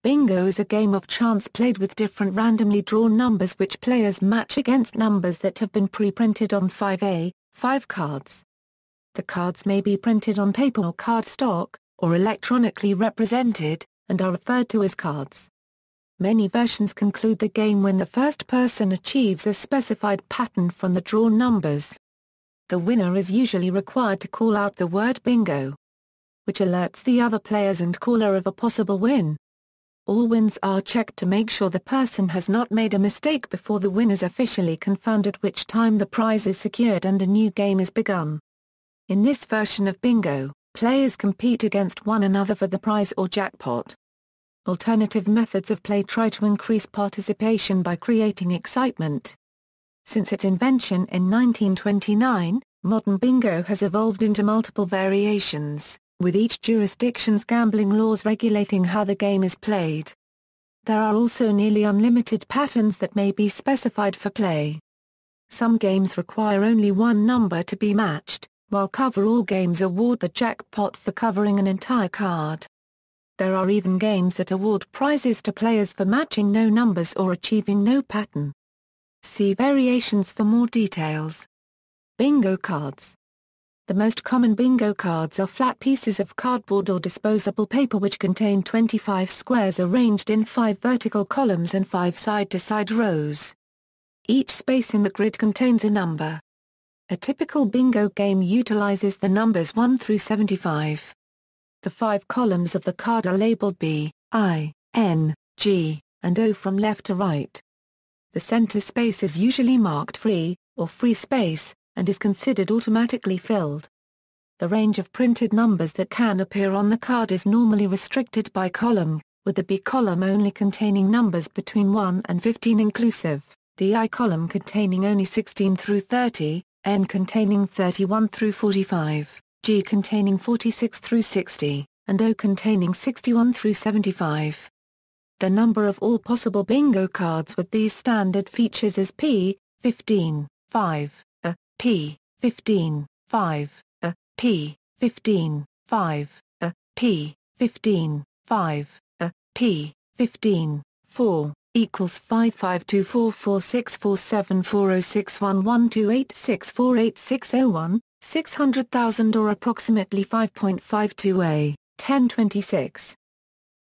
Bingo is a game of chance played with different randomly drawn numbers which players match against numbers that have been pre-printed on 5 cards. The cards may be printed on paper or cardstock, or electronically represented, and are referred to as cards. Many versions conclude the game when the first person achieves a specified pattern from the drawn numbers. The winner is usually required to call out the word bingo, which alerts the other players and caller of a possible win. All wins are checked to make sure the person has not made a mistake before the win is officially confirmed, at which time the prize is secured and a new game is begun. In this version of bingo, players compete against one another for the prize or jackpot. Alternative methods of play try to increase participation by creating excitement. Since its invention in 1929, modern bingo has evolved into multiple variations, with each jurisdiction's gambling laws regulating how the game is played. There are also nearly unlimited patterns that may be specified for play. Some games require only one number to be matched, while cover-all games award the jackpot for covering an entire card. There are even games that award prizes to players for matching no numbers or achieving no pattern. See variations for more details. Bingo cards. The most common bingo cards are flat pieces of cardboard or disposable paper which contain 25 squares arranged in 5 vertical columns and 5 side-to-side rows. Each space in the grid contains a number. A typical bingo game utilizes the numbers 1 through 75. The 5 columns of the card are labeled B, I, N, G, and O from left to right. The center space is usually marked free, or free space, and is considered automatically filled. The range of printed numbers that can appear on the card is normally restricted by column, with the B column only containing numbers between 1 and 15 inclusive, the I column containing only 16 through 30, N containing 31 through 45, G containing 46 through 60, and O containing 61 through 75. The number of all possible bingo cards with these standard features is P, 15, 5. P, 15, 5, P, 15, 5, P, 15, 5, P, 15, 4, equals 552446474061128648601600,000 600,000 or approximately 5.52 1026.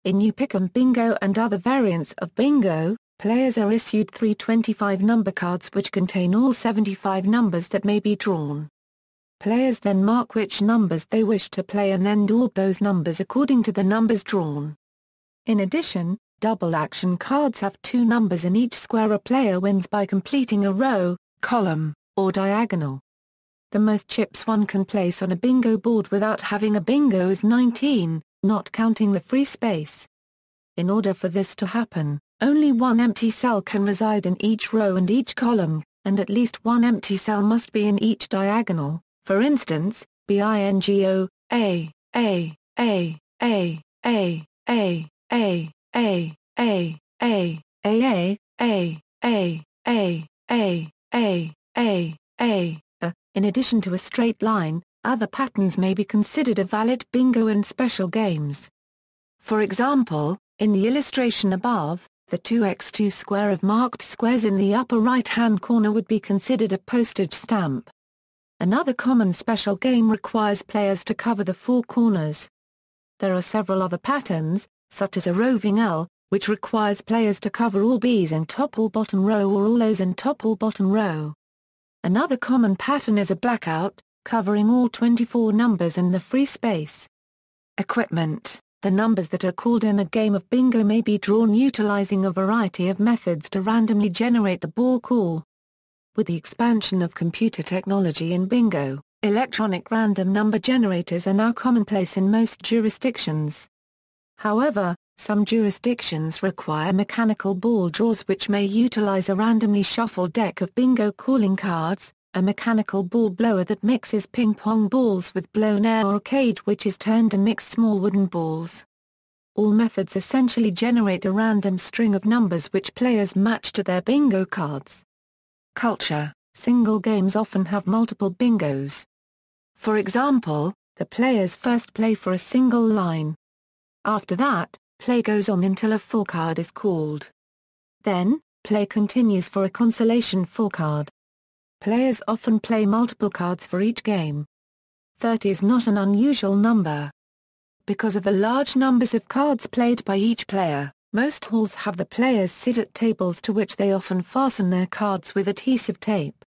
In New Pick'em Bingo and other variants of bingo, players are issued 3 25-number cards which contain all 75 numbers that may be drawn. Players then mark which numbers they wish to play and then draw those numbers according to the numbers drawn. In addition, double-action cards have 2 numbers in each square. A player wins by completing a row, column, or diagonal. The most chips one can place on a bingo board without having a bingo is 19, not counting the free space. In order for this to happen, only one empty cell can reside in each row and each column, and at least one empty cell must be in each diagonal. For instance, bingo, A, A, A, A, A, A, A, A, A, A, A, A, A, A, A, A, A. In addition to a straight line, other patterns may be considered a valid bingo in special games. For example, in the illustration above, the 2x2 square of marked squares in the upper right-hand corner would be considered a postage stamp. Another common special game requires players to cover the 4 corners. There are several other patterns, such as a roving L, which requires players to cover all B's in top or bottom row or all O's in top or bottom row. Another common pattern is a blackout, covering all 24 numbers in the free space. Equipment. The numbers that are called in a game of bingo may be drawn utilizing a variety of methods to randomly generate the ball call. With the expansion of computer technology in bingo, electronic random number generators are now commonplace in most jurisdictions. However, some jurisdictions require mechanical ball draws which may utilize a randomly shuffled deck of bingo calling cards, a mechanical ball blower that mixes ping-pong balls with blown air, or a cage which is turned to mix small wooden balls. All methods essentially generate a random string of numbers which players match to their bingo cards. Culture. Single games often have multiple bingos. For example, the players first play for a single line. After that, Play goes on until a full card is called. Then, play continues for a consolation full card. Players often play multiple cards for each game. 30 is not an unusual number. Because of the large numbers of cards played by each player, most halls have the players sit at tables to which they often fasten their cards with adhesive tape.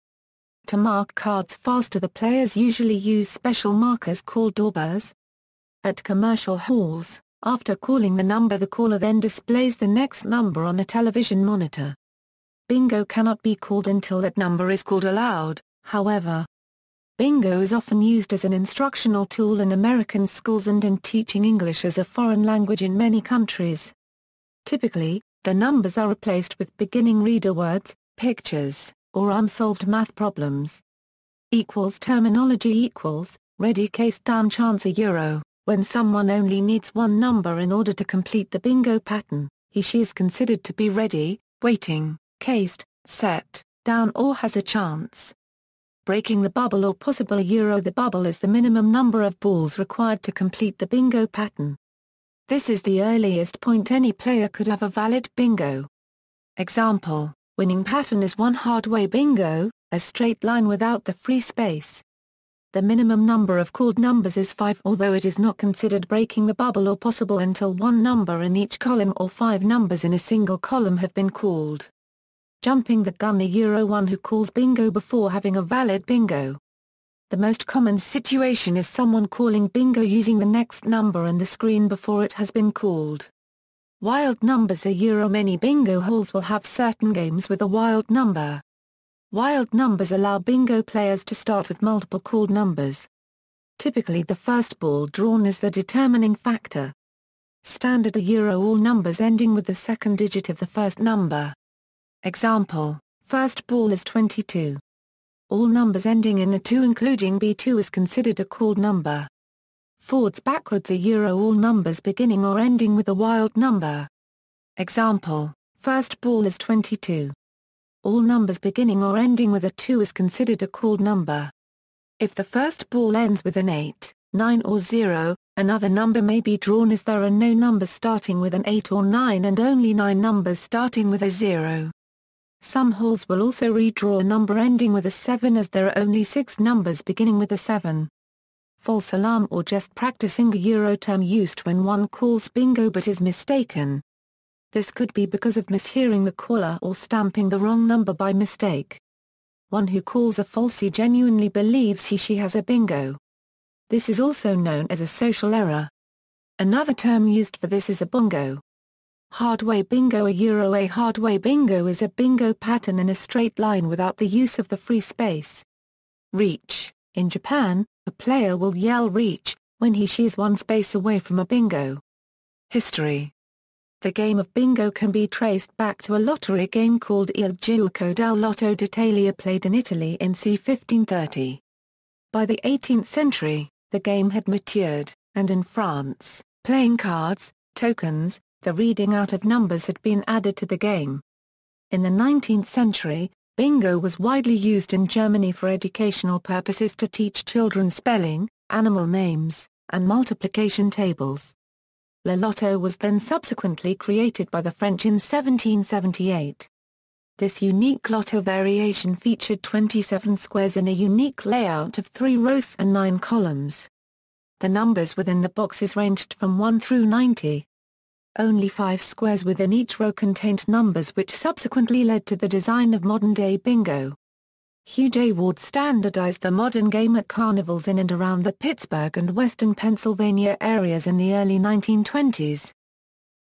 To mark cards faster, the players usually use special markers called daubers. At commercial halls, after calling the number, the caller then displays the next number on a television monitor. Bingo cannot be called until that number is called aloud, however. Bingo is often used as an instructional tool in American schools and in teaching English as a foreign language in many countries. Typically, the numbers are replaced with beginning reader words, pictures, or unsolved math problems. Terminology equals, ready case down chance euro. When someone only needs one number in order to complete the bingo pattern, he/she is considered to be ready, waiting, cased, set, down or has a chance. Breaking the bubble or possible euro. The bubble is the minimum number of balls required to complete the bingo pattern. This is the earliest point any player could have a valid bingo. Example, winning pattern is one hard-way bingo, a straight line without the free space. The minimum number of called numbers is 5, although it is not considered breaking the bubble or possible until one number in each column or 5 numbers in a single column have been called. Jumping the gun euro. One who calls bingo before having a valid bingo. The most common situation is someone calling bingo using the next number in the screen before it has been called. Wild numbers euro. Many bingo halls will have certain games with a wild number. Wild numbers allow bingo players to start with multiple called numbers. Typically the first ball drawn is the determining factor. Standard euro. All numbers ending with the second digit of the first number. Example, first ball is 22. All numbers ending in a 2 including B2 is considered a called number. Forwards backwards euro. All numbers beginning or ending with a wild number. Example, first ball is 22. All numbers beginning or ending with a 2 is considered a called number. If the first ball ends with an 8, 9 or 0, another number may be drawn as there are no numbers starting with an 8 or 9 and only 9 numbers starting with a 0. Some halls will also redraw a number ending with a 7 as there are only 6 numbers beginning with a 7. False alarm or just practicing euro. Term used when one calls bingo but is mistaken. This could be because of mishearing the caller or stamping the wrong number by mistake. One who calls a falsie genuinely believes he/she has a bingo. This is also known as a social error. Another term used for this is a bongo. Hard-way bingo euro. A hard-way bingo is a bingo pattern in a straight line without the use of the free space. Reach. In Japan, a player will yell reach when he/she is one space away from a bingo. History. The game of bingo can be traced back to a lottery game called Il Gioco del Lotto d'Italia played in Italy in c. 1530. By the 18th century, the game had matured, and in France, playing cards, tokens, the reading out of numbers had been added to the game. In the 19th century, bingo was widely used in Germany for educational purposes to teach children spelling, animal names, and multiplication tables. Le Lotto was then subsequently created by the French in 1778. This unique Lotto variation featured 27 squares in a unique layout of 3 rows and 9 columns. The numbers within the boxes ranged from 1 through 90. Only 5 squares within each row contained numbers, which subsequently led to the design of modern-day bingo. Hugh J. Ward standardized the modern game at carnivals in and around the Pittsburgh and western Pennsylvania areas in the early 1920s.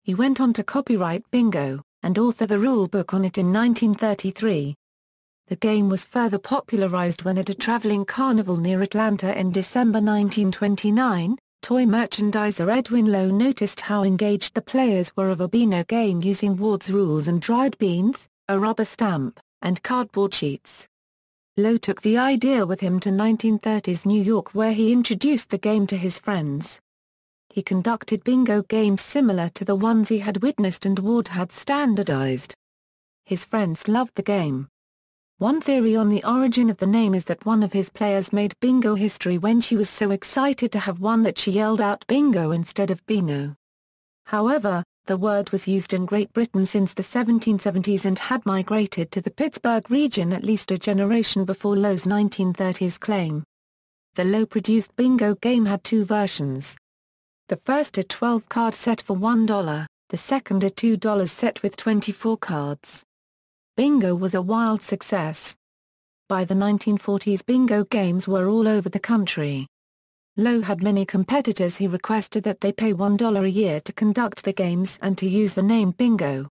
He went on to copyright bingo, and author the rule book on it in 1933. The game was further popularized when at a traveling carnival near Atlanta in December 1929, toy merchandiser Edwin Lowe noticed how engaged the players were of a Beano game using Ward's rules and dried beans, a rubber stamp, and cardboard sheets. Lowe took the idea with him to 1930s New York, where he introduced the game to his friends. He conducted bingo games similar to the ones he had witnessed and Ward had standardized. His friends loved the game. One theory on the origin of the name is that one of his players made bingo history when she was so excited to have won that she yelled out bingo instead of Beano. However, The word was used in Great Britain since the 1770s and had migrated to the Pittsburgh region at least a generation before Lowe's 1930s claim. The Lowe-produced bingo game had two versions. The first a 12-card set for $1, the second a $2 set with 24 cards. Bingo was a wild success. By the 1940s bingo games were all over the country. Lowe had many competitors who requested that they pay $1 a year to conduct the games and to use the name bingo.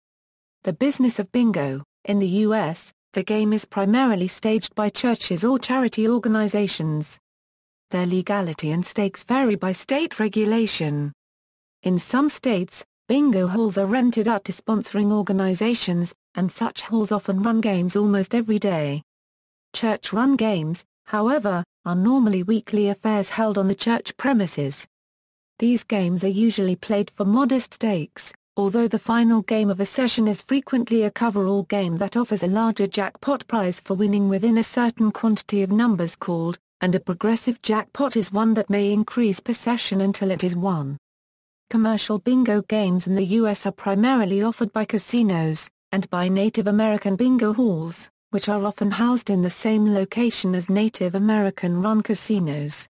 The business of bingo. In the U.S., the game is primarily staged by churches or charity organizations. Their legality and stakes vary by state regulation. In some states, bingo halls are rented out to sponsoring organizations, and such halls often run games almost every day. Church-run games, however, are normally weekly affairs held on the church premises. These games are usually played for modest stakes, although the final game of a session is frequently a cover-all game that offers a larger jackpot prize for winning within a certain quantity of numbers called, and a progressive jackpot is one that may increase per session until it is won. Commercial bingo games in the U.S. are primarily offered by casinos, and by Native American bingo halls, which are often housed in the same location as Native American-run casinos.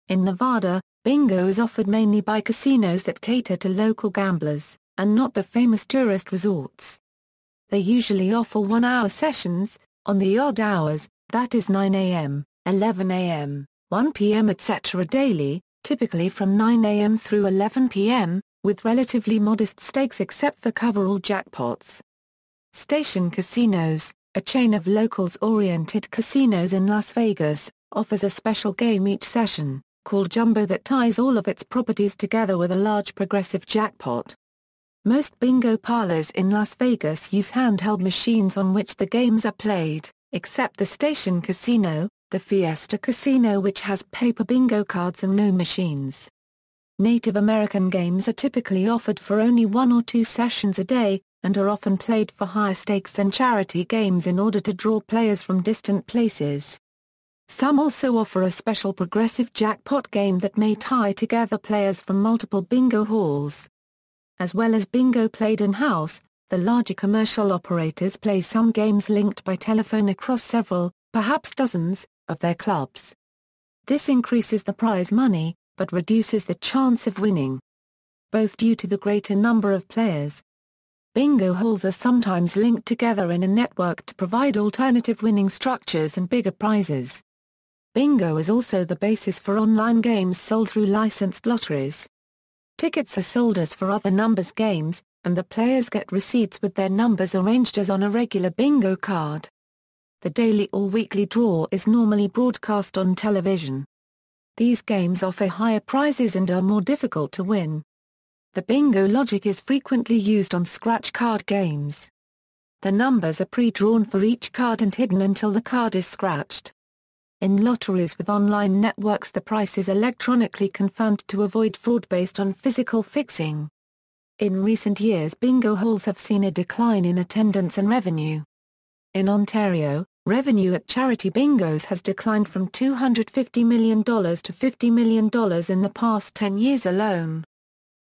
In Nevada, bingo is offered mainly by casinos that cater to local gamblers, and not the famous tourist resorts. They usually offer 1-hour sessions, on the odd hours, that is 9 a.m., 11 a.m., 1 p.m. etc. daily, typically from 9 a.m. through 11 p.m., with relatively modest stakes except for cover-all jackpots. Station Casinos, a chain of locals-oriented casinos in Las Vegas, offers a special game each session, called Jumbo, that ties all of its properties together with a large progressive jackpot. Most bingo parlors in Las Vegas use handheld machines on which the games are played, except the Station Casino, the Fiesta Casino, which has paper bingo cards and no machines. Native American games are typically offered for only 1 or 2 sessions a day, and are often played for higher stakes than charity games in order to draw players from distant places. Some also offer a special progressive jackpot game that may tie together players from multiple bingo halls. As well as bingo played in-house, the larger commercial operators play some games linked by telephone across several, perhaps dozens, of their clubs. This increases the prize money, but reduces the chance of winning. Both due to the greater number of players. Bingo halls are sometimes linked together in a network to provide alternative winning structures and bigger prizes. Bingo is also the basis for online games sold through licensed lotteries. Tickets are sold as for other numbers games, and the players get receipts with their numbers arranged as on a regular bingo card. The daily or weekly draw is normally broadcast on television. These games offer higher prizes and are more difficult to win. The bingo logic is frequently used on scratch card games. The numbers are pre-drawn for each card and hidden until the card is scratched. In lotteries with online networks, the price is electronically confirmed to avoid fraud based on physical fixing. In recent years, bingo halls have seen a decline in attendance and revenue. In Ontario, revenue at charity bingos has declined from $250 million to $50 million in the past 10 years alone.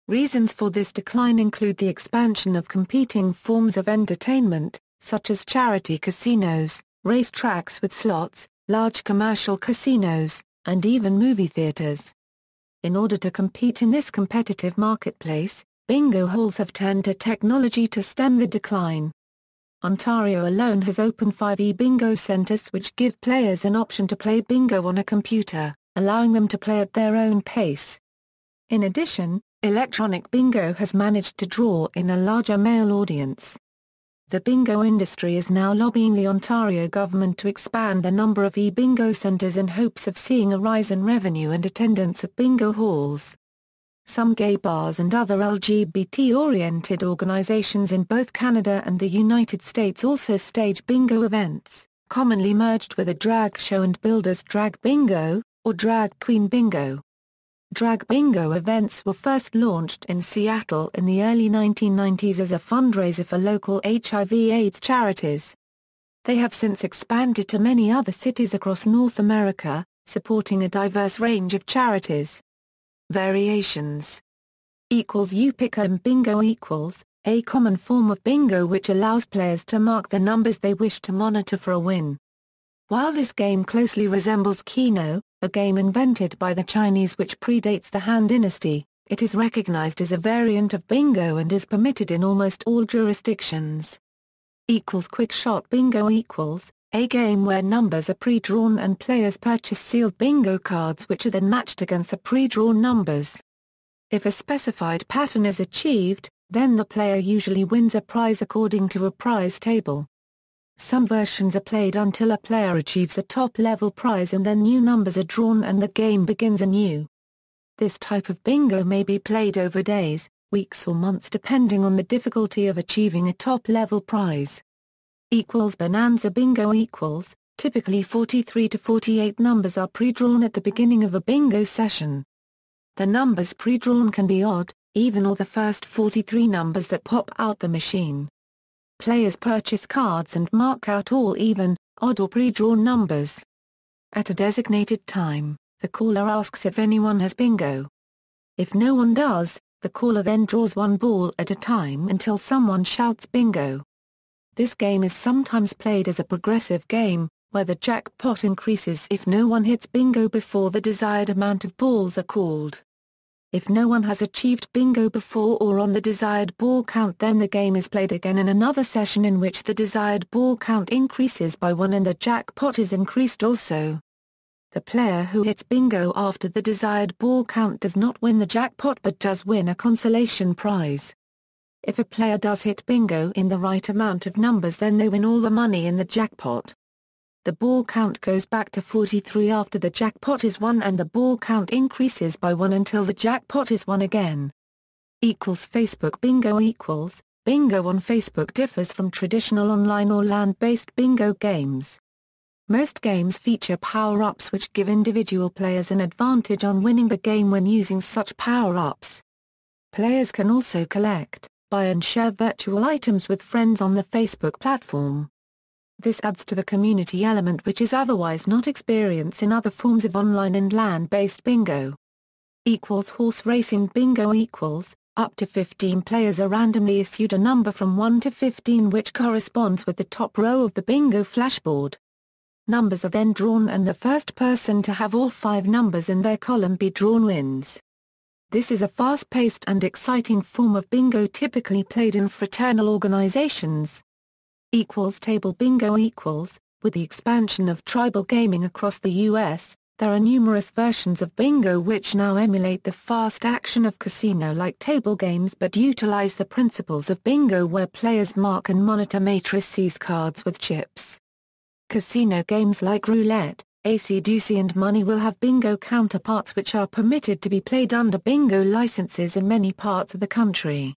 Reasons for this decline include the expansion of competing forms of entertainment, such as charity casinos, racetracks with slots, large commercial casinos, and even movie theaters. In order to compete in this competitive marketplace, bingo halls have turned to technology to stem the decline. Ontario alone has opened 5 e-bingo centres which give players an option to play bingo on a computer, allowing them to play at their own pace. In addition, electronic bingo has managed to draw in a larger male audience. The bingo industry is now lobbying the Ontario government to expand the number of e-bingo centres in hopes of seeing a rise in revenue and attendance at bingo halls. Some gay bars and other LGBT-oriented organizations in both Canada and the United States also stage bingo events, commonly merged with a drag show and billed as drag bingo, or drag queen bingo. Drag bingo events were first launched in Seattle in the early 1990s as a fundraiser for local HIV/AIDS charities. They have since expanded to many other cities across North America, supporting a diverse range of charities. Variations. Pick-em bingo equals, a common form of bingo which allows players to mark the numbers they wish to monitor for a win. While this game closely resembles Keno, a game invented by the Chinese which predates the Han Dynasty, it is recognized as a variant of bingo and is permitted in almost all jurisdictions. Quick shot bingo equals, a game where numbers are pre-drawn and players purchase sealed bingo cards which are then matched against the pre-drawn numbers. If a specified pattern is achieved, then the player usually wins a prize according to a prize table. Some versions are played until a player achieves a top-level prize and then new numbers are drawn and the game begins anew. This type of bingo may be played over days, weeks or months depending on the difficulty of achieving a top-level prize. Bonanza bingo equals, typically 43 to 48 numbers are pre-drawn at the beginning of a bingo session. The numbers pre-drawn can be odd, even or the first 43 numbers that pop out the machine. Players purchase cards and mark out all even, odd or pre-drawn numbers. At a designated time, the caller asks if anyone has bingo. If no one does, the caller then draws one ball at a time until someone shouts bingo. This game is sometimes played as a progressive game, where the jackpot increases if no one hits bingo before the desired amount of balls are called. If no one has achieved bingo before or on the desired ball count, then the game is played again in another session in which the desired ball count increases by 1 and the jackpot is increased also. The player who hits bingo after the desired ball count does not win the jackpot but does win a consolation prize. If a player does hit bingo in the right amount of numbers, then they win all the money in the jackpot. The ball count goes back to 43 after the jackpot is won and the ball count increases by 1 until the jackpot is won again. Facebook bingo equals, bingo on Facebook differs from traditional online or land-based bingo games. Most games feature power-ups which give individual players an advantage on winning the game when using such power-ups. Players can also collect, buy and share virtual items with friends on the Facebook platform. This adds to the community element which is otherwise not experienced in other forms of online and land-based bingo. Horse racing bingo equals, up to 15 players are randomly issued a number from 1 to 15 which corresponds with the top row of the bingo flashboard. Numbers are then drawn and the first person to have all 5 numbers in their column be drawn wins. This is a fast-paced and exciting form of bingo typically played in fraternal organizations. Table bingo equals, with the expansion of tribal gaming across the U.S., there are numerous versions of bingo which now emulate the fast action of casino-like table games but utilize the principles of bingo where players mark and monitor matrices cards with chips. Casino games like roulette, acey-deucey and money will have bingo counterparts which are permitted to be played under bingo licenses in many parts of the country.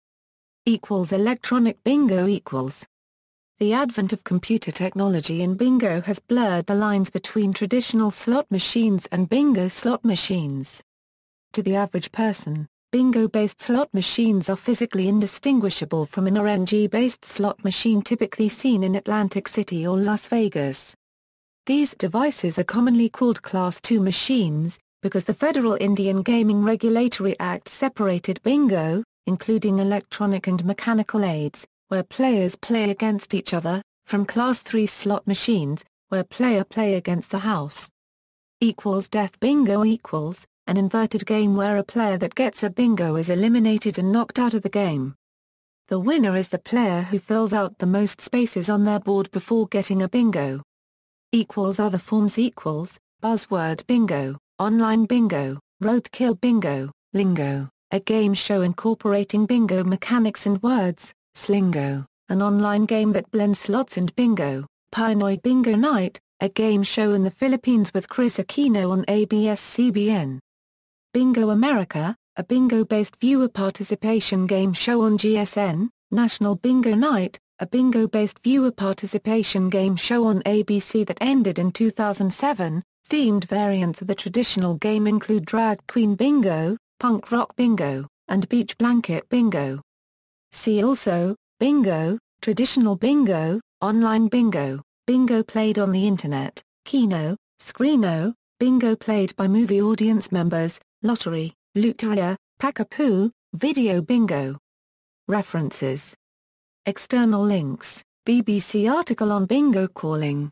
Electronic bingo equals. The advent of computer technology in bingo has blurred the lines between traditional slot machines and bingo slot machines. To the average person, bingo-based slot machines are physically indistinguishable from an RNG-based slot machine typically seen in Atlantic City or Las Vegas. These devices are commonly called Class II machines, because the Federal Indian Gaming Regulatory Act separated bingo, including electronic and mechanical aids, where players play against each other, from Class III slot machines, where player play against the house. Death bingo equals, an inverted game where a player that gets a bingo is eliminated and knocked out of the game. The winner is the player who fills out the most spaces on their board before getting a bingo. Other forms equals, buzzword bingo, online bingo, roadkill bingo, lingo, a game show incorporating bingo mechanics and words, Slingo, an online game that blends slots and bingo, Pinoy Bingo Night, a game show in the Philippines with Chris Aquino on ABS-CBN. Bingo America, a bingo-based viewer participation game show on GSN, National Bingo Night, a bingo-based viewer participation game show on ABC that ended in 2007. Themed variants of the traditional game include Drag Queen Bingo, Punk Rock Bingo, and Beach Blanket Bingo. See also, bingo, traditional bingo, online bingo, bingo played on the internet, keno, screeno, bingo played by movie audience members, lottery, loteria, pakapoo, Video bingo. References. External links: BBC article on bingo calling.